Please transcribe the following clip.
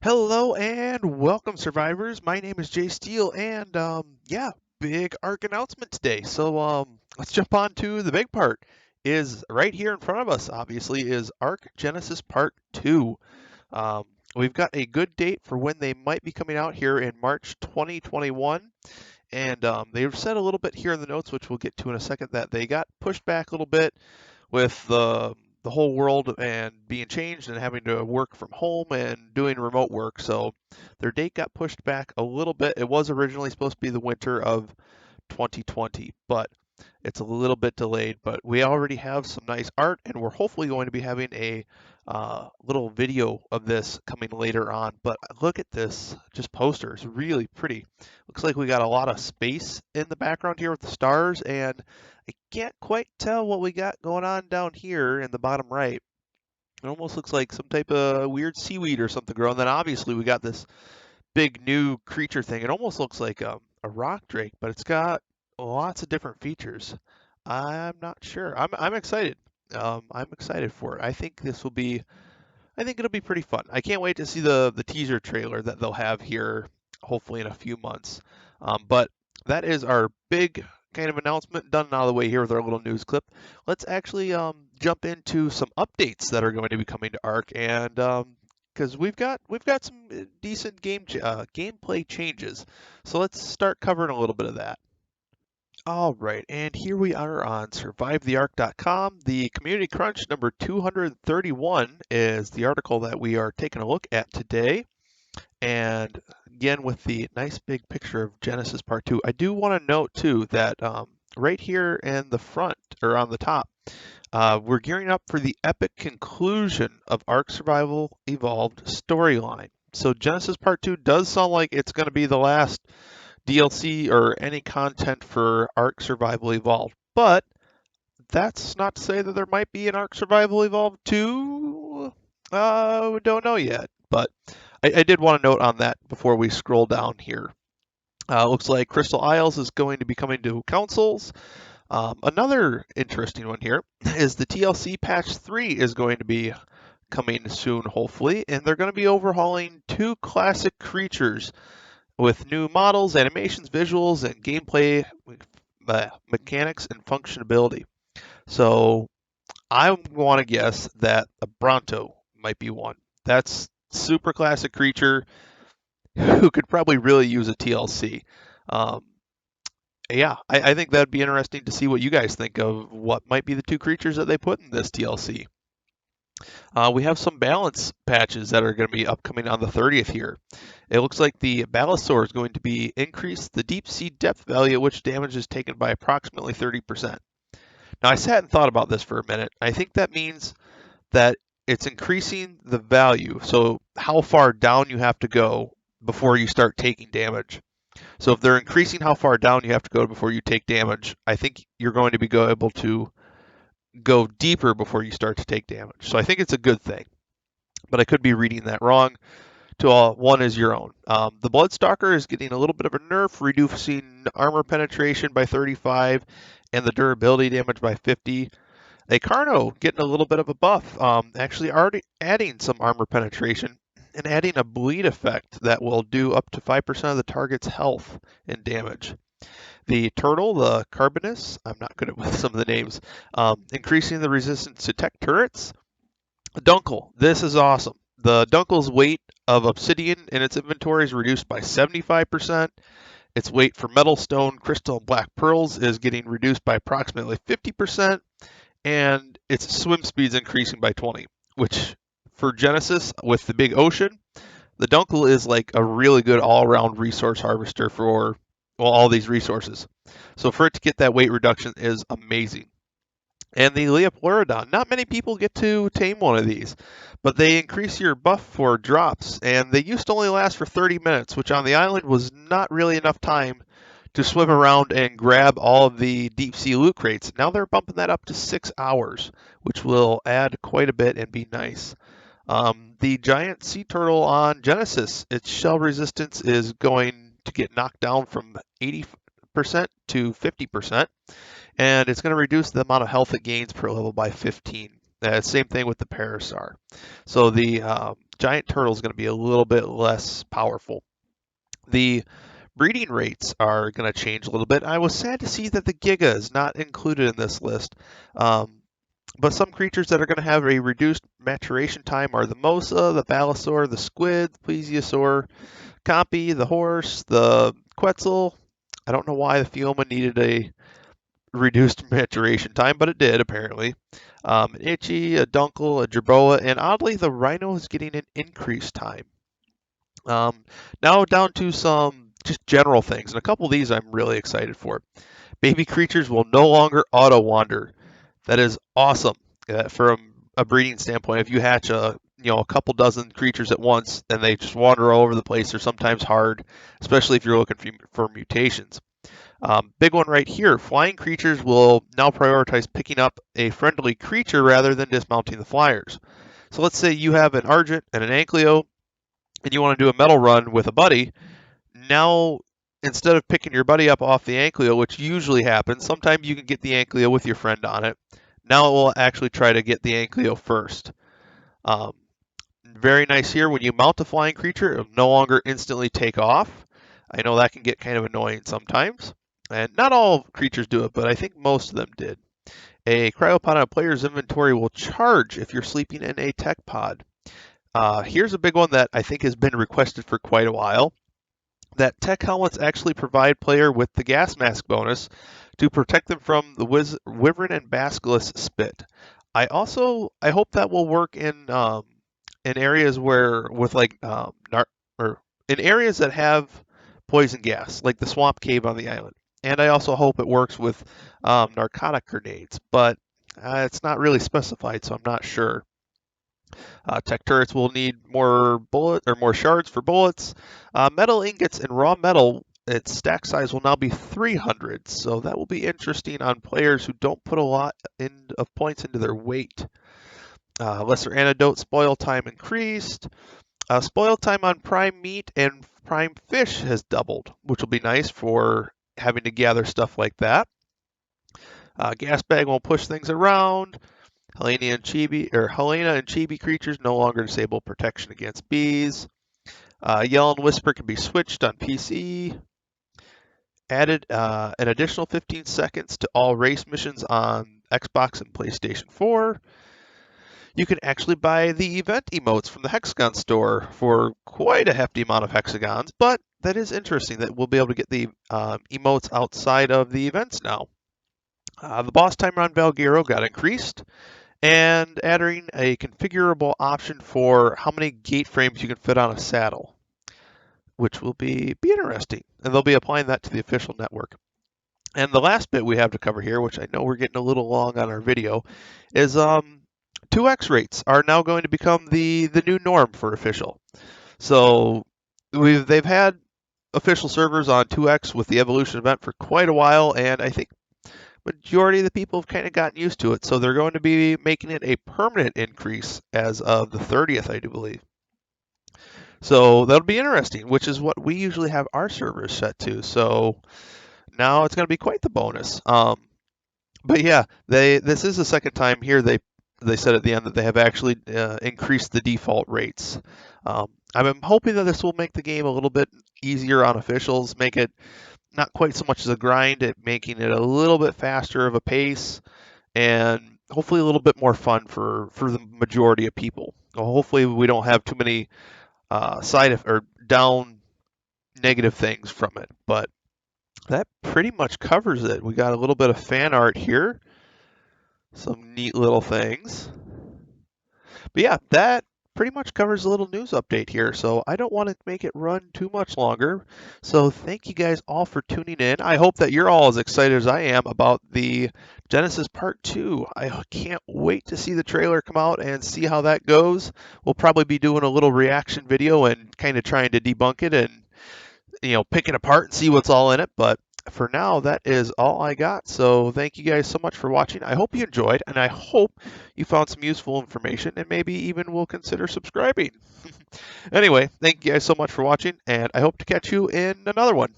Hello and welcome, survivors. My name is Jay Steele, and yeah, big Ark announcement today. So let's jump on to the big part. Is right here in front of us. Obviously, is Ark Genesis Part 2. Um, we've got a good date for when they might be coming out here in March 2021, and they've said a little bit here in the notes, which we'll get to in a second, that they got pushed back a little bit with the whole world and being changed and having to work from home and doing remote work. So their date got pushed back a little bit. It was originally supposed to be the winter of 2020, but it's a little bit delayed. But we already have some nice art, and we're hopefully going to be having a little video of this coming later on. But look at this, just posters, really pretty. Looks like we got a lot of space in the background here with the stars, and I can't quite tell what we got going on down here in the bottom right. It almost looks like some type of weird seaweed or something growing. Then obviously we got this big new creature thing. It almost looks like a rock drake, but it's got lots of different features. I'm not sure. I'm excited. I'm excited for it. I think this will be. I think it'll be pretty fun. I can't wait to see the teaser trailer that they'll have here, hopefully in a few months. But that is our big kind of announcement done and out of the way here with our little news clip. Let's actually jump into some updates that are going to be coming to Ark, and because we've got some decent gameplay changes. So let's start covering a little bit of that. All right, and here we are on survivetheark.com. The Community Crunch number 231 is the article that we are taking a look at today. And again, with the nice big picture of Genesis Part 2, I do want to note too that right here in the front, or on the top, we're gearing up for the epic conclusion of Ark Survival Evolved storyline. So Genesis Part 2 does sound like it's going to be the last DLC or any content for Ark Survival Evolved. But that's not to say that there might be an Ark Survival Evolved 2. We don't know yet. But I did want to note on that before we scroll down here. Looks like Crystal Isles is going to be coming to consoles. Another interesting one here is the TLC Patch 3 is going to be coming soon, hopefully, and they're going to be overhauling two classic creatures with new models, animations, visuals, and gameplay mechanics and functionality. So I want to guess that a Bronto might be one. That's super classic creature who could probably really use a TLC. Um, yeah, I think that'd be interesting to see what you guys think of what might be the two creatures that they put in this TLC. We have some balance patches that are going to be upcoming on the 30th here. It looks like the Balusaur is going to be increased the deep sea depth value at which damage is taken by approximately 30%. Now, I sat and thought about this for a minute. I think that means that it's increasing the value, so how far down you have to go before you start taking damage. So if they're increasing how far down you have to go before you take damage, I think you're going to be able to go deeper before you start to take damage. So I think it's a good thing, but I could be reading that wrong. To all, one is your own. The Bloodstalker is getting a little bit of a nerf, reducing armor penetration by 35 and the durability damage by 50. A Carno getting a little bit of a buff, actually already adding some armor penetration and adding a bleed effect that will do up to 5% of the target's health and damage. The turtle, the Carbonus, I'm not good with some of the names, increasing the resistance to tech turrets. The Dunkel, this is awesome. The Dunkel's weight of obsidian in its inventory is reduced by 75%. Its weight for metal, stone, crystal, and black pearls is getting reduced by approximately 50%. And its swim speed is increasing by 20, which for Genesis with the big ocean, the Dunkel is like a really good all-around resource harvester for all these resources. So for it to get that weight reduction is amazing. And the Leopoleurodon, not many people get to tame one of these, but they increase your buff for drops, and they used to only last for 30 minutes, which on the island was not really enough time to swim around and grab all of the deep sea loot crates. Now they're bumping that up to 6 hours, which will add quite a bit and be nice. The giant sea turtle on Genesis, its shell resistance is going to get knocked down from 80% to 50%, and it's going to reduce the amount of health it gains per level by 15. Same thing with the Parasaur. So the giant turtle is going to be a little bit less powerful. The breeding rates are going to change a little bit. I was sad to see that the Giga is not included in this list. But some creatures that are going to have a reduced maturation time are the Mosa, the Balusaur, the Squid, the Plesiosaur, Compy, the Horse, the Quetzal. I don't know why the Fioma needed a reduced maturation time, but it did apparently. An Itchy, a Dunkel, a Jerboa, and oddly the Rhino is getting an increased time. Now down to some just general things, and a couple of these I'm really excited for. Baby creatures will no longer auto wander. That is awesome from a breeding standpoint. If you hatch a couple dozen creatures at once, and they just wander all over the place, they're sometimes hard, especially if you're looking for mutations. Big one right here, flying creatures will now prioritize picking up a friendly creature rather than dismounting the flyers. So let's say you have an Argent and an Ankylo, and you want to do a metal run with a buddy. Now, instead of picking your buddy up off the Ankylo, which usually happens, sometimes you can get the Ankylo with your friend on it. Now it will actually try to get the Ankylo first. Very nice here, when you mount a flying creature, it will no longer instantly take off. I know that can get kind of annoying sometimes. And not all creatures do it, but I think most of them did. A cryopod on a player's inventory will charge if you're sleeping in a tech pod. Here's a big one that I think has been requested for quite a while. That tech helmets actually provide player with the gas mask bonus to protect them from the Wyvern and Basilisk spit. I hope that will work in areas where in areas that have poison gas, like the swamp cave on the island. And I also hope it works with narcotic grenades, but it's not really specified, so I'm not sure. Tech turrets will need more shards for bullets. Metal ingots and raw metal, its stack size will now be 300, so that will be interesting on players who don't put a lot of points into their weight. Lesser antidote spoil time increased. Spoil time on prime meat and prime fish has doubled, which will be nice for having to gather stuff like that. Gas bag won't push things around. Helena and Chibi creatures no longer disable protection against bees. Yell and Whisper can be switched on PC. Added an additional 15 seconds to all race missions on Xbox and PlayStation 4. You can actually buy the event emotes from the Hexagon store for quite a hefty amount of hexagons, but that is interesting that we'll be able to get the emotes outside of the events now. The boss timer on Valguero got increased, and adding a configurable option for how many gate frames you can fit on a saddle, which will be interesting. And they'll be applying that to the official network. And the last bit we have to cover here, which I know we're getting a little long on our video, is 2x rates are now going to become the new norm for official. So they've had official servers on 2x with the evolution event for quite a while, and I think majority of the people have kind of gotten used to it, so they're going to be making it a permanent increase as of the 30th, I do believe. So that'll be interesting, which is what we usually have our servers set to. So now it's going to be quite the bonus. But yeah, this is the second time here they said at the end that they have actually increased the default rates. I'm hoping that this will make the game a little bit easier on officials, make it not quite so much as a grind, making it a little bit faster of a pace, and hopefully a little bit more fun for the majority of people. Hopefully we don't have too many down negative things from it, but that pretty much covers it. We got a little bit of fan art here, some neat little things. But yeah, that pretty much covers a little news update here, so I don't want to make it run too much longer. So thank you guys all for tuning in. I hope that you're all as excited as I am about the Genesis Part 2. I can't wait to see the trailer come out and see how that goes. We'll probably be doing a little reaction video and kind of trying to debunk it and pick it apart and see what's all in it. But for now, that is all I got. So thank you guys so much for watching. I hope you enjoyed, and I hope you found some useful information and maybe even will consider subscribing. Anyway, thank you guys so much for watching, and I hope to catch you in another one.